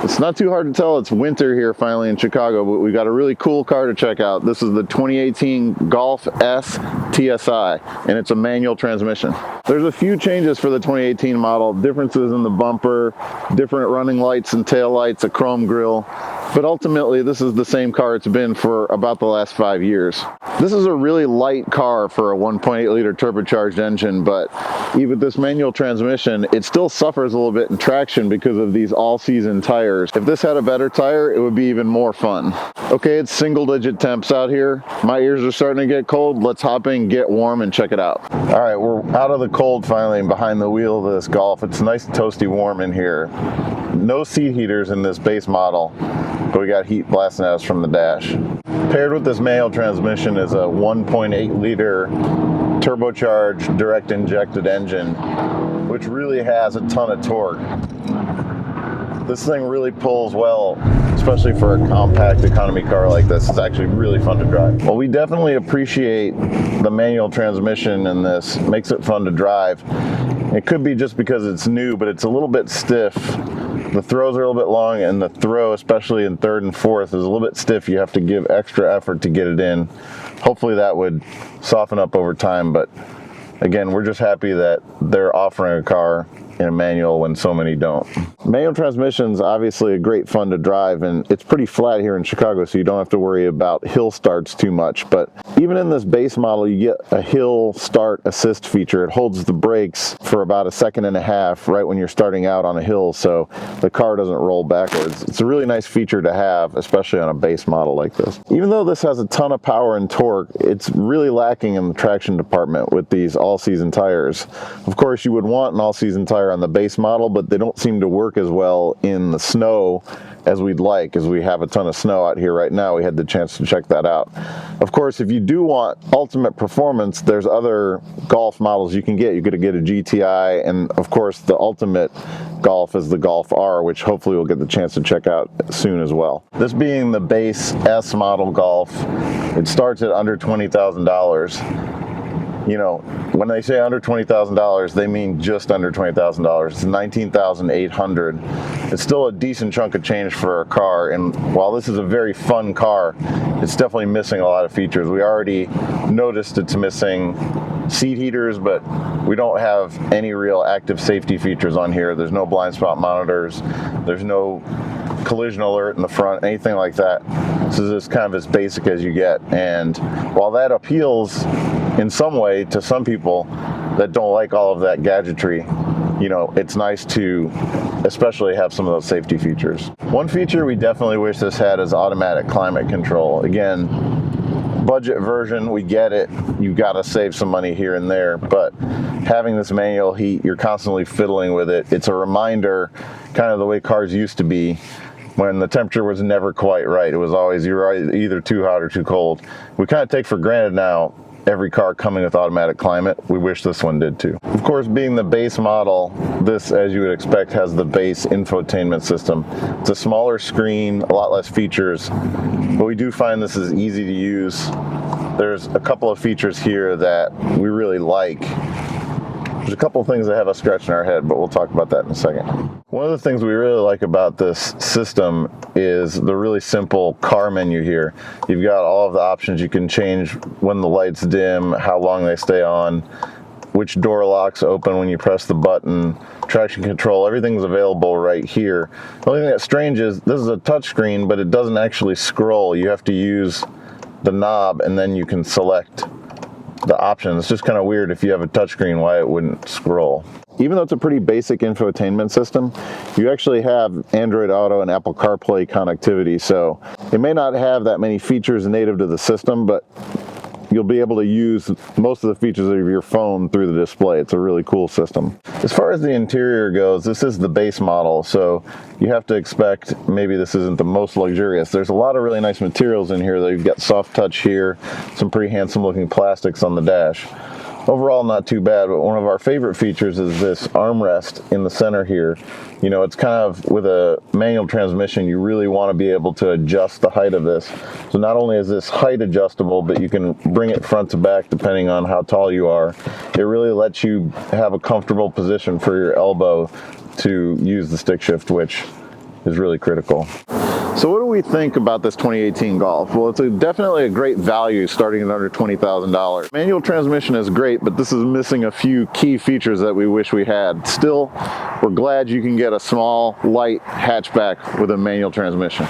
It's not too hard to tell it's winter here finally in Chicago, but we got a really cool car to check out. This is the 2018 Golf S TSI, and it's a manual transmission. There's a few changes for the 2018 model, differences in the bumper, different running lights and tail lights, a chrome grille, but ultimately this is the same car it's been for about the last 5 years. This is a really light car for a 1.8 liter turbocharged engine, but even with this manual transmission, it still suffers a little bit in traction because of these all-season tires. If this had a better tire, it would be even more fun. Okay, it's single-digit temps out here. My ears are starting to get cold. Let's hop in, get warm, and check it out. All right, we're out of the cold finally and behind the wheel of this Golf. It's nice and toasty warm in here. No seat heaters in this base model, but we got heat blasting at us from the dash. Paired with this manual transmission is a 1.8 liter turbocharged direct injected engine, which really has a ton of torque. This thing really pulls well, especially for a compact economy car like this. It's actually really fun to drive. Well, we definitely appreciate the manual transmission in this. It makes it fun to drive. It could be just because it's new, but it's a little bit stiff. The throws are a little bit long, and the throw, especially in third and fourth, is a little bit stiff. You have to give extra effort to get it in. Hopefully that would soften up over time, but again, we're just happy that they're offering a car in a manual when so many don't. Manual transmission's obviously a great fun to drive, and it's pretty flat here in Chicago, so you don't have to worry about hill starts too much. But even in this base model, you get a hill start assist feature. It holds the brakes for about 1.5 seconds right when you're starting out on a hill, so the car doesn't roll backwards. It's a really nice feature to have, especially on a base model like this. Even though this has a ton of power and torque, it's really lacking in the traction department with these all-season tires. Of course, you would want an all-season tire on the base model, but they don't seem to work as well in the snow as we'd like, as we have a ton of snow out here right now. We had the chance to check that out. Of course, if you do want ultimate performance, there's other Golf models you can get. You could get a GTI, and of course the ultimate Golf is the Golf R, which hopefully we'll get the chance to check out soon as well. This being the base S model Golf, it starts at under $20,000. You know, when they say under $20,000, they mean just under $20,000. It's $19,800. It's still a decent chunk of change for a car, and while this is a very fun car, it's definitely missing a lot of features. We already noticed it's missing seat heaters, but we don't have any real active safety features on here. There's no blind spot monitors. There's no collision alert in the front, anything like that. This is just kind of as basic as you get, and while that appeals in some way to some people that don't like all of that gadgetry, you know, it's nice to especially have some of those safety features. One feature we definitely wish this had is automatic climate control. Again, budget version, we get it. You've got to save some money here and there, but having this manual heat, you're constantly fiddling with it. It's a reminder, kind of the way cars used to be, when the temperature was never quite right. It was always, you were either too hot or too cold. We kind of take for granted now every car coming with automatic climate. We wish this one did too. Of course, being the base model, this, as you would expect, has the base infotainment system. It's a smaller screen, a lot less features, but we do find this is easy to use. There's a couple of features here that we really like. There's a couple of things that have us scratching our head, but we'll talk about that in a second. One of the things we really like about this system is the really simple car menu here. You've got all of the options. You can change when the lights dim, how long they stay on, which door locks open when you press the button, traction control, everything's available right here. The only thing that's strange is this is a touchscreen, but it doesn't actually scroll. You have to use the knob and then you can select the options. It's just kind of weird if you have a touchscreen why it wouldn't scroll. Even though it's a pretty basic infotainment system, you actually have Android Auto and Apple CarPlay connectivity, so it may not have that many features native to the system, but you'll be able to use most of the features of your phone through the display. It's a really cool system. As far as the interior goes, this is the base model, so you have to expect maybe this isn't the most luxurious. There's a lot of really nice materials in here, though. You've got soft touch here, some pretty handsome looking plastics on the dash. Overall, not too bad, but one of our favorite features is this armrest in the center here. You know, it's kind of, with a manual transmission, you really want to be able to adjust the height of this. So not only is this height adjustable, but you can bring it front to back depending on how tall you are. It really lets you have a comfortable position for your elbow to use the stick shift, which is really critical. So what do we think about this 2018 Golf? Well, it's definitely a great value starting at under $20,000. Manual transmission is great, but this is missing a few key features that we wish we had. Still, we're glad you can get a small, light hatchback with a manual transmission.